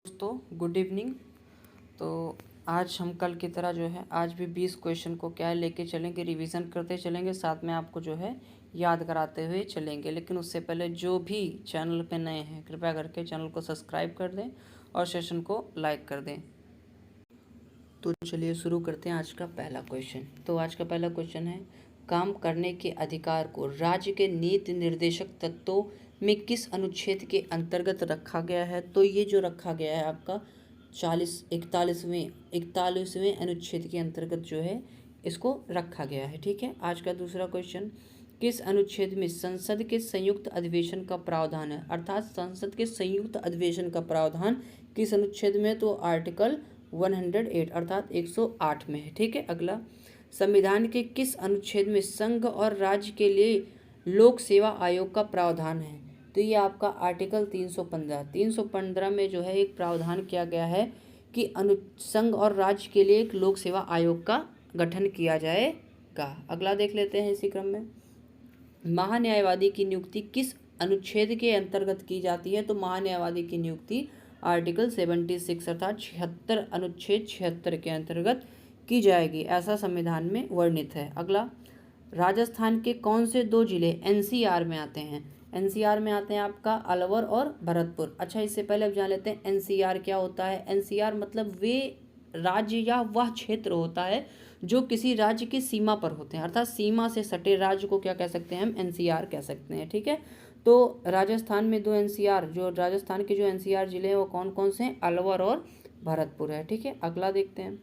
दोस्तों good evening. तो आज हम कल की तरह जो है आज भी 20 क्वेश्चन को क्या है लेके चलेंगे, रिवीजन करते चलेंगे, साथ में आपको जो है याद कराते हुए चलेंगे। लेकिन उससे पहले जो भी चैनल पे नए हैं कृपया करके चैनल को सब्सक्राइब कर दें और सेशन को लाइक कर दें। तो चलिए शुरू करते हैं आज का पहला क्वेश्चन। तो आज का पहला क्वेश्चन है, काम करने के अधिकार को राज्य के नीति निर्देशक तत्वों में किस अनुच्छेद के अंतर्गत रखा गया है? तो ये जो रखा गया है आपका 41वें अनुच्छेद के अंतर्गत जो है इसको रखा गया है। ठीक है। आज का दूसरा क्वेश्चन, किस अनुच्छेद में संसद के संयुक्त अधिवेशन का प्रावधान है? अर्थात संसद के संयुक्त अधिवेशन का प्रावधान किस अनुच्छेद में? तो आर्टिकल 108 अर्थात 108 में है। ठीक है। अगला, संविधान के किस अनुच्छेद में संघ और राज्य के लिए लोक सेवा आयोग का प्रावधान है? तो ये आपका आर्टिकल 315 में जो है एक प्रावधान किया गया है कि संघ और राज्य के लिए एक लोक सेवा आयोग का गठन किया जाएगा। अगला देख लेते हैं इसी क्रम में, महान्यायवादी की नियुक्ति किस अनुच्छेद के अंतर्गत की जाती है? तो महान्यायवादी की नियुक्ति आर्टिकल 76 अर्थात 76 अनुच्छेद 76 के अंतर्गत की जाएगी, ऐसा संविधान में वर्णित है। अगला, राजस्थान के कौन से दो जिले एनसीआर में आते हैं? एनसीआर में आते हैं आपका अलवर और भरतपुर। अच्छा, इससे पहले अब जान लेते हैं एनसीआर क्या होता है। एनसीआर मतलब वे राज्य या वह क्षेत्र होता है जो किसी राज्य की सीमा पर होते हैं, अर्थात सीमा से सटे राज्य को क्या कह सकते हैं? हम एनसीआर कह सकते हैं। ठीक है। तो राजस्थान में दो एनसीआर, जो राजस्थान के जो एनसीआर जिले हैं वो कौन कौन से हैं? अलवर और भरतपुर है। ठीक है। अगला देखते हैं,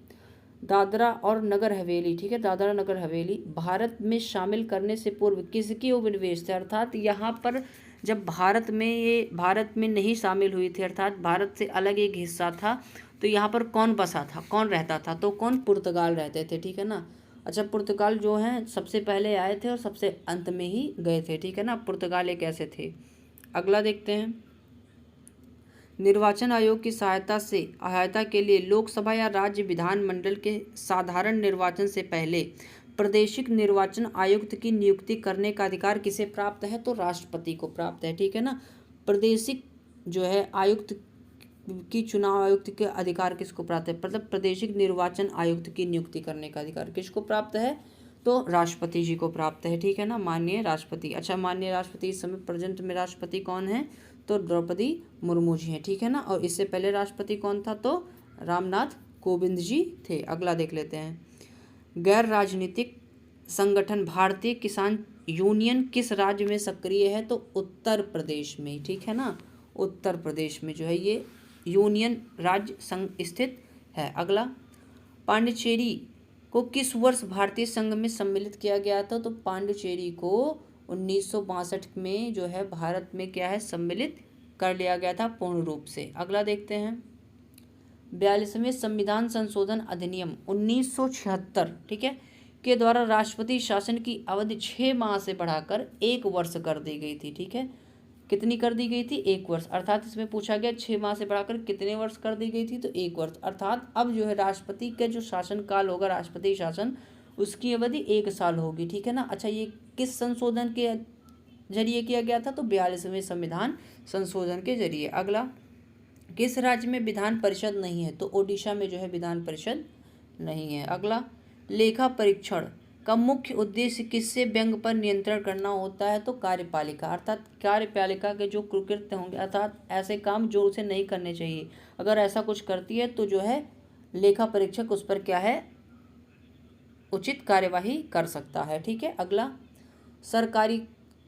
दादरा और नगर हवेली। ठीक है। दादरा नगर हवेली भारत में शामिल करने से पूर्व किसकी उपनिवेश थे? अर्थात यहाँ पर जब भारत में नहीं शामिल हुई थी, अर्थात भारत से अलग एक हिस्सा था, तो यहाँ पर कौन बसा था, कौन रहता था? तो कौन? पुर्तगाल रहते थे। ठीक है ना। अच्छा, पुर्तगाल जो हैं सबसे पहले आए थे और सबसे अंत में ही गए थे। ठीक है ना। पुर्तगाल एक ऐसे थे। अगला देखते हैं, निर्वाचन आयोग की सहायता के लिए लोकसभा या राज्य विधानमंडल के साधारण निर्वाचन से पहले प्रादेशिक निर्वाचन आयुक्त की नियुक्ति करने का अधिकार किसे प्राप्त है? तो राष्ट्रपति को प्राप्त है। ठीक है ना। प्रादेशिक जो है आयुक्त की, चुनाव आयुक्त के अधिकार किसको प्राप्त है? मतलब प्रादेशिक निर्वाचन आयुक्त की नियुक्ति करने का अधिकार किसको प्राप्त है? तो राष्ट्रपति जी को प्राप्त है। ठीक है ना, माननीय राष्ट्रपति। अच्छा, माननीय राष्ट्रपति इस समय प्रेजेंट में राष्ट्रपति कौन है? तो द्रौपदी मुर्मू जी हैं। ठीक है ना। और इससे पहले राष्ट्रपति कौन था? तो रामनाथ कोविंद जी थे। अगला देख लेते हैं, गैर राजनीतिक संगठन भारतीय किसान यूनियन किस राज्य में सक्रिय है? तो उत्तर प्रदेश में। ठीक है ना। उत्तर प्रदेश में जो है ये यूनियन राज्य संघ स्थित है। अगला, पांडिचेरी को किस वर्ष भारतीय संघ में सम्मिलित किया गया था? तो पांडिचेरी को 1962 में जो है भारत में क्या है? सम्मिलित कर लिया गया था पूर्ण रूप से। अगला देखते हैं, 42वें संविधान संशोधन अधिनियम 1976, ठीक है, के द्वारा राष्ट्रपति शासन की अवधि 6 माह से बढ़ाकर 1 वर्ष कर दी गई थी। ठीक है। कितनी कर दी गई थी? 1 वर्ष। अर्थात इसमें पूछा गया 6 माह से बढ़ाकर कितने वर्ष कर दी गई थी? तो 1 वर्ष। अर्थात अब जो है राष्ट्रपति का जो शासन काल होगा, राष्ट्रपति शासन, उसकी अवधि 1 साल होगी। ठीक है ना। अच्छा, ये किस संशोधन के जरिए किया गया था? तो 42वें संविधान संशोधन के जरिए। अगला, किस राज्य में विधान परिषद नहीं है? तो ओडिशा में जो है विधान परिषद नहीं है। अगला, लेखा परीक्षण का मुख्य उद्देश्य किससे व्यंग पर नियंत्रण करना होता है? तो कार्यपालिका, अर्थात कार्यपालिका के जो कुकृत्य होंगे, अर्थात ऐसे काम जो उसे नहीं करने चाहिए, अगर ऐसा कुछ करती है तो जो है लेखा परीक्षक उस पर क्या है? उचित कार्यवाही कर सकता है। ठीक है। अगला,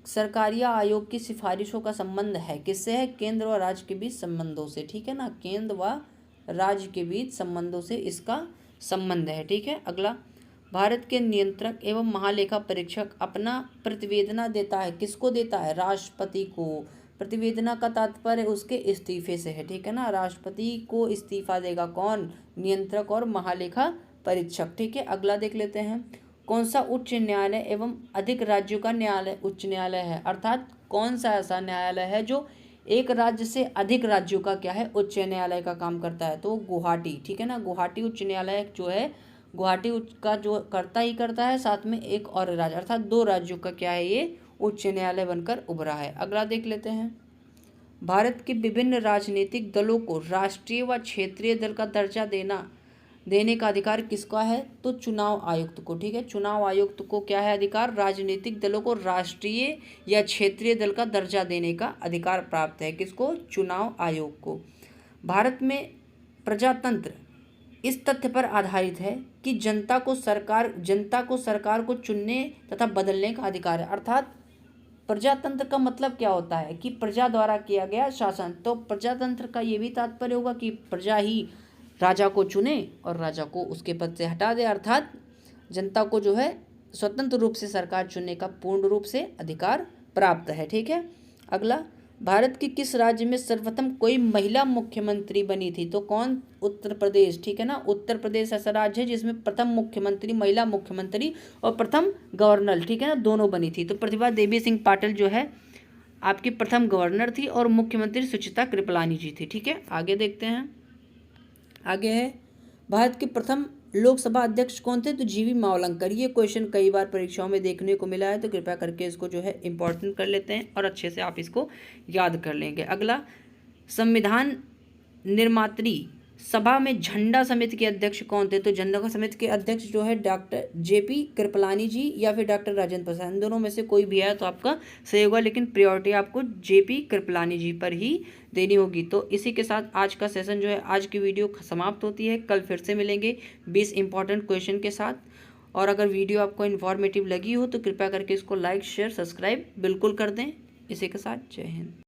सरकारिया आयोग की सिफारिशों का संबंध है किससे? है केंद्र व राज्य के बीच संबंधों से। ठीक है ना। केंद्र व राज्य के बीच संबंधों से इसका संबंध है। ठीक है। अगला, भारत के नियंत्रक एवं महालेखा परीक्षक अपना प्रतिवेदना देता है, किसको देता है? राष्ट्रपति को। प्रतिवेदना का तात्पर्य उसके इस्तीफे से है। ठीक है ना। राष्ट्रपति को इस्तीफा देगा कौन? नियंत्रक और महालेखा परीक्षक। ठीक है। अगला देख लेते हैं, कौन सा उच्च न्यायालय एवं अधिक राज्यों का न्यायालय उच्च न्यायालय है? अर्थात कौन सा ऐसा न्यायालय है जो एक राज्य से अधिक राज्यों का क्या है? उच्च न्यायालय का काम करता है? तो गुवाहाटी। ठीक है ना। गुवाहाटी उच्च न्यायालय जो है, गुवाहाटी का जो करता है, साथ में एक और राज्य, अर्थात 2 राज्यों का क्या है? ये उच्च न्यायालय बनकर उभरा है। अगला देख लेते हैं, भारत के विभिन्न राजनीतिक दलों को राष्ट्रीय व क्षेत्रीय दल का दर्जा देने का अधिकार किसका है? तो चुनाव आयुक्त को। ठीक है, चुनाव आयुक्त को क्या है अधिकार? राजनीतिक दलों को राष्ट्रीय या क्षेत्रीय दल का दर्जा देने का अधिकार प्राप्त है। किसको? चुनाव आयोग को। भारत में प्रजातंत्र इस तथ्य पर आधारित है कि जनता को सरकार को चुनने तथा बदलने का अधिकार है। अर्थात प्रजातंत्र का मतलब क्या होता है? कि प्रजा द्वारा किया गया शासन। तो प्रजातंत्र का ये भी तात्पर्य होगा कि प्रजा ही राजा को चुने और राजा को उसके पद से हटा दे। अर्थात जनता को जो है स्वतंत्र रूप से सरकार चुनने का पूर्ण रूप से अधिकार प्राप्त है। ठीक है, अगला, भारत के किस राज्य में सर्वप्रथम कोई महिला मुख्यमंत्री बनी थी? तो कौन? उत्तर प्रदेश। ठीक है ना, उत्तर प्रदेश ऐसा राज्य है जिसमें प्रथम मुख्यमंत्री, महिला मुख्यमंत्री और प्रथम गवर्नर, ठीक है ना, दोनों बनी थी। तो प्रतिभा देवी सिंह पाटिल जो है आपकी प्रथम गवर्नर थी और मुख्यमंत्री सुचित्रा कृपलानी जी थी। ठीक है, आगे देखते हैं। आगे है, भारत के प्रथम लोकसभा अध्यक्ष कौन थे? तो जीवी मावलंकर। ये क्वेश्चन कई बार परीक्षाओं में देखने को मिला है, तो कृपया करके इसको जो है इम्पोर्टेंट कर लेते हैं और अच्छे से आप इसको याद कर लेंगे। अगला, संविधान निर्मात्री सभा में झंडा समिति के अध्यक्ष कौन थे? तो झंडा समिति के अध्यक्ष जो है डॉक्टर जेपी कृपलानी जी या फिर डॉक्टर राजेंद्र प्रसाद, इन दोनों में से कोई भी है तो आपका सही होगा, लेकिन प्रायोरिटी आपको जेपी कृपलानी जी पर ही देनी होगी। तो इसी के साथ आज का सेशन जो है, आज की वीडियो समाप्त होती है। कल फिर से मिलेंगे 20 इंपॉर्टेंट क्वेश्चन के साथ। और अगर वीडियो आपको इन्फॉर्मेटिव लगी हो तो कृपया करके इसको लाइक, शेयर, सब्सक्राइब बिल्कुल कर दें। इसी के साथ जय हिंद।